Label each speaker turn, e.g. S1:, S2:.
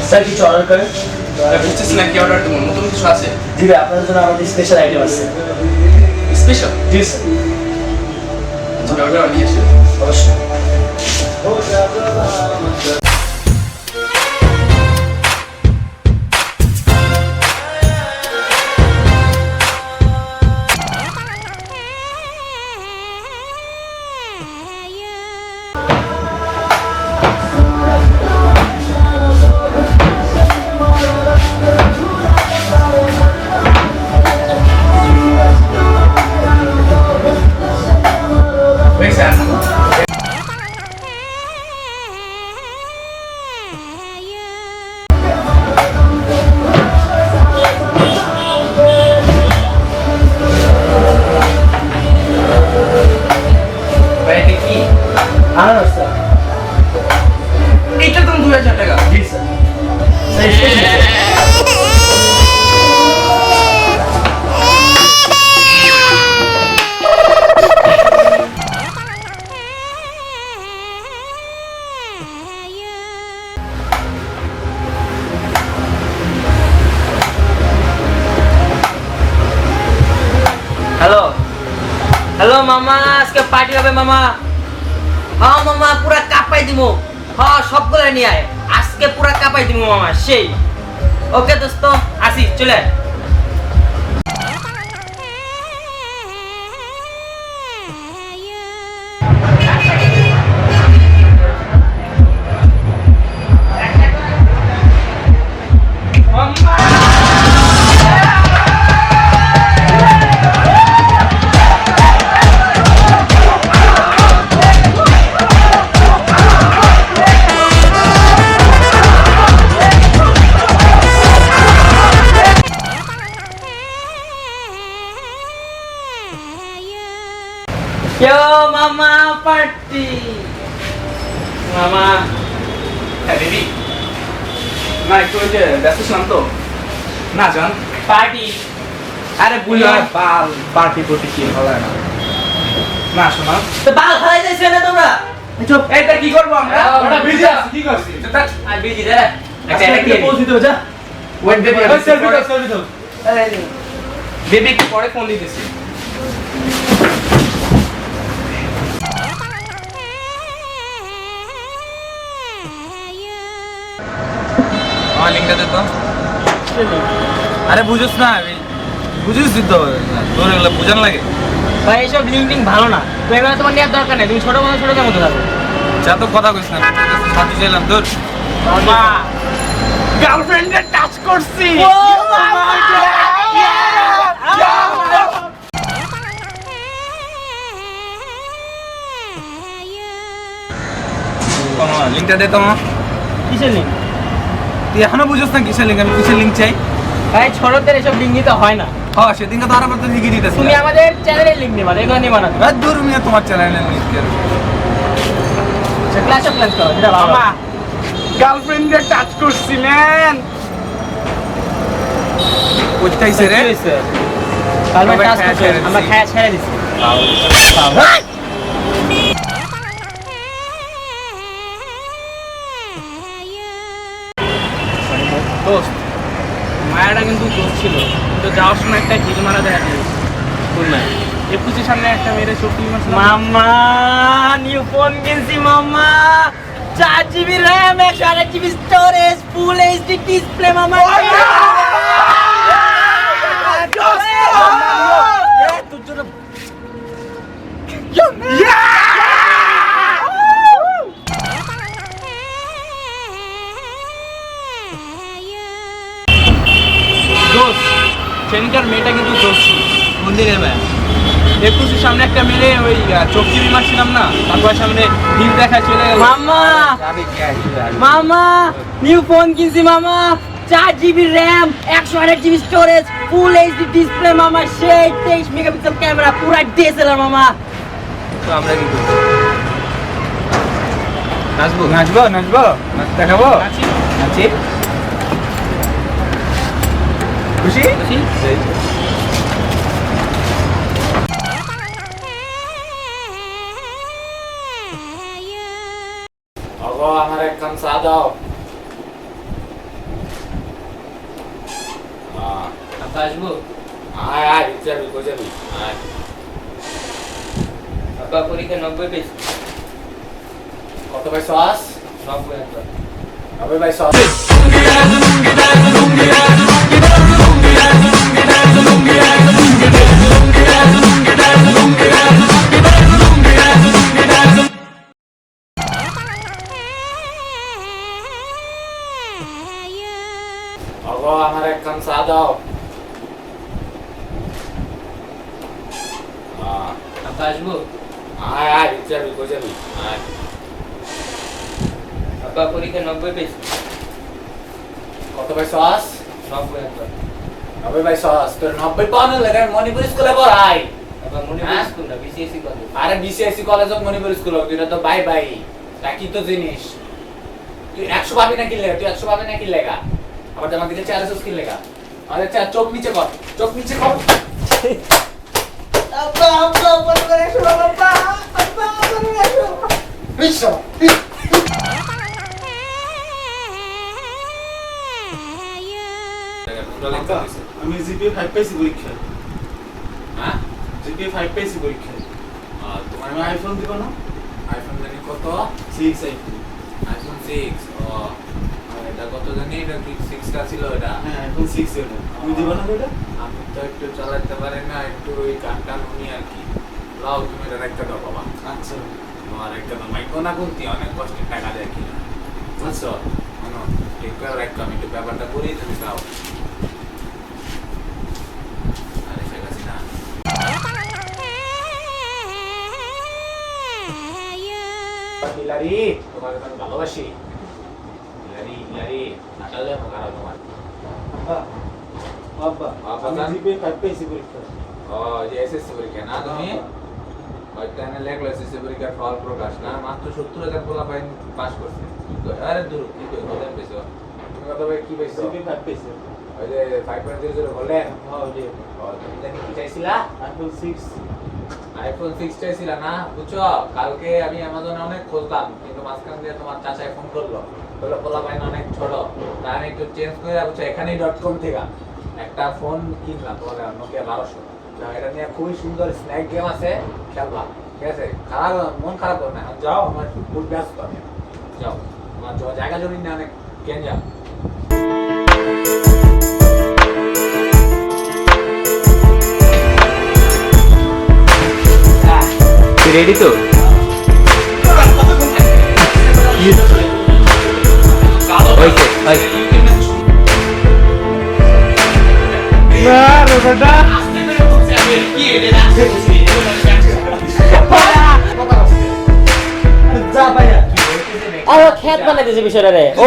S1: Sir কিছু order করেন?
S2: বুঝতেছি না কি অর্ডার দেবো, নতুন কিছু আছে?
S1: জি ভাই, আপনার জন্য আমাদের স্পেশাল আইটেম আছে।
S2: স্পেশাল?
S1: জি স্যার,
S2: অর্ডার নিয়ে এসে
S1: অবশ্যই। আনারস স্যার।
S2: এইটার দাম 2000 টাকা।
S1: জি sir. Sir special.
S3: Hello hello মামা, আজকে পার্টি হবে মামা। হ্যাঁ মামা, পুরা কাপাই দিমু। হ্যাঁ সবগুলো নিয়ে আয়, আজকে পুরা কাপাই দিমু মামা, সেই। ওকে দোস্ত, আসি, চলে আয়। Yo mama party. Mama.
S2: হ্যাঁ বেবি, না একটু ওই যে ব্যস্ত ছিলাম তো, না জান।
S3: Party.
S2: আরে বুঝলো বাল পার্টি প্রতি কি ভালো লাগে না। না শোনা,
S3: তো বাল খাই যাইছে না তোমরা?
S2: চুপ। এইটা কি করবো আমরা? ওটা বিজি আছে, কি করছিস?
S3: আর বিজি রে। একটা কি
S1: পৌঁছে দেবো যা।
S2: ওয়েট বেবি,
S1: সেলফি দাও, সেলফি দাও।
S2: বেবি একটু পরে ফোন দিতেছি।
S4: আমার লিঙ্কটা দে তো। আরে বুঝছ না, বুঝিস তো, তোর এগুলো বুঝান লাগে।
S3: ভাই এইসব লিঙ্কিং ভালো না, তো এগুলো তোমার নেওয়ার দরকার নেই, তুমি ছোট মতো থাকো।
S4: যা তো কথা কইস না, সাথে চাইলাম তোর।
S3: মা
S2: গার্লফ্রেন্ডে টাচ করছি।
S4: লিঙ্কটা দে তো।
S3: কিসের লিঙ্ক?
S4: তুই এখনো বুঝছ না কিসের লিঙ্ক? আমি কিসের লিঙ্ক চাই?
S3: ভাই ছোটদের এসব লিঙ্ক দিতে হয় না,
S4: হ্যাঁ সেদিনকে তো আরো কত লিখে দিতেছি।
S3: তুমি আমাদের চ্যানেলের লিঙ্ক নিবা, এগুলো নিবা না।
S4: দূর মিয়া, তোমার চ্যানেলের লিঙ্ক
S3: ক্লাস অফ ক্লাস করো, যেটা ভালো।
S2: মামা, গার্লফ্রেন্ডে টাচ করছিলেন।
S4: কোথাইছে রে?
S3: কালকে
S4: সবাই
S3: টাস্ক
S4: খায়া
S3: করছে,
S4: ছেড়ে দিছি।
S3: আমরা খায়া ছেড়ে দিছি।
S2: দোস্ত, মায়াটা কিন্তু দোস্ত ছিল, তো যাওয়ার সময় একটা হিল মারা দেখা দিয়েছে।
S3: কোন মায়া?
S2: একুশে সামনে একটা মেরে চোখি মারছিল।
S3: মামা নিউ ফোন কিনছি মামা, 4 GB RAM, 128 GB storage, full HD display মামা।
S2: দোস্ত, সেদিনকার মেয়েটা কিন্তু দোস্ত ছিল।
S4: মন্দিরের ভাই।
S2: একুশের সামনে একটা মেরে ওই চোখি মারছিলাম না, তারপর সামনে হিল দেখা চলে গেল।
S3: মামা মামা নিউ ফোন কিনছি মামা, 4 GB RAM, 128 GB storage, full HD display মামা, সেই 23 মেগাপিক্সেল ক্যামেরা, পুরা ডিএসএলআর মামা।
S4: তো আমরা কি করব? নাচবো নাচবো নাচবো, নাচ দেখাবো।
S2: আছি।
S4: নাচি, খুশি
S3: খুশি?
S4: কাম চা দাও।
S3: আব্বা আসবো?
S4: আয় আয় যাবি কই যাবি আয়।
S3: আব্বা পরীক্ষা 90 পেয়েছি।
S4: কত পাইছস?
S3: 90 একবার।
S4: 90 পাইছস? ওগো আমার এক কাম চা দাও।
S3: আব্বা আসবো?
S4: আয় আয় যাবি কই যাবি আয়।
S3: আব্বা পরীক্ষা 90 পেয়েছি।
S4: কত পাইছস?
S3: 90 একবার।
S4: 90 পাইছস? তোর 90 পাওয়ার লাগে মণিপুর স্কুলে পড়াই।
S3: আব্বা মনে
S4: হ্যাঁ?
S3: স্কুল না বিসিএসসি কলেজ।
S4: আরে BCSC college of Manipur school হোক, এটা তো বাই বাই একই তো জিনিস। তুই 100 পাবি না কি লেগা? তুই 100 পাবি না কি লেগা? আবার আমার দিকে 400 কি লেগা? আরে চোখ নিচে কর, চোখ নিচে কর।
S1: আব্বা আব্বা বন্ধ করে এসো আব্বা আব্বা বন্ধ করে এসো বিশো
S5: আমি জিপিএ 5 পেয়েছি পরীক্ষায়।
S4: হ্যাঁ?
S5: জিপিএ 5 পেয়েছি পরীক্ষায়।
S4: তোমার
S5: আমি আইফোন দিব না?
S4: আইফোন জানি কত?
S5: 6 আইফোন।
S4: আইফোন 6। ও আর এটা কত জানি? এটা কি 6 টা ছিল এটা?
S5: হ্যাঁ আইফোন 6 এটা। তুমি দিব না ওটা?
S4: আমি তো একটু চালাতে পারি না, একটু ওই গান টান শুনি আর কি। লাও তুমি এটা একটা দাও বাবা।
S5: আচ্ছা।
S4: তোমার একটা দাও মাইকো না কোনটি অনেক কষ্টের টাকা দেয় কি বুঝছো? শোনো ঠিক করে রাখো, আমি একটু ব্যাপারটা করি, তুমি দাও। আরে সেটা না হিলারি, তোমাকে তো আমি ভালোবাসি। হিলারি হিলারি নাটালে খারাপ তোমার।
S5: আব্বা আব্বা আমি জিপিএ 5 পেয়েছি পরীক্ষায়।
S4: ও যে এসএসসি পরীক্ষা না তুমি? ওইখানে লেখলো এসএসসি পরীক্ষার ফল প্রকাশ না, মাত্র 70,000 পোলা পাস করছে। আরে দূর কি কই বলেন পেছো? তুমি কত ভাই কি পাইছো?
S5: জিপিএ 5 পেয়েছি।
S4: ওই যে 5.00 বলেন।
S5: হ্যাঁ ওটা।
S4: তুমি জানি কি চাইছিলা?
S5: আইফোন 6।
S4: আইফোন 6 চাইছিলা না? বুঝছো কালকে আমি অ্যামাজনে অনেক খুঁজলাম, কিন্তু মাঝখান দিয়ে তোমার চাচাই ফোন করলো, বললো পোলা পাইন অনেক ছোট, তাই আমি একটু চেঞ্জ করে বুঝছো এখানেই .com থেকে একটা ফোন কিনলাম, তোমার নোকিয়া 1200। এটা নিয়ে খুবই সুন্দর স্ন্যাক গেম আছে, খেলবা ঠিক আছে? খারাপ মন খারাপ করো না, এখন যাও, আমার একটু ফুল ব্যস্ত আমি। যাও তোমার জায়গা জমি না অনেক কেন যাও।
S3: তুই রেডি তো? ওইকে ওই
S1: না রে বেটা যা ভাইয়া
S3: আরো খেত বানাই দিয়েছে বিষয়টা রে। ও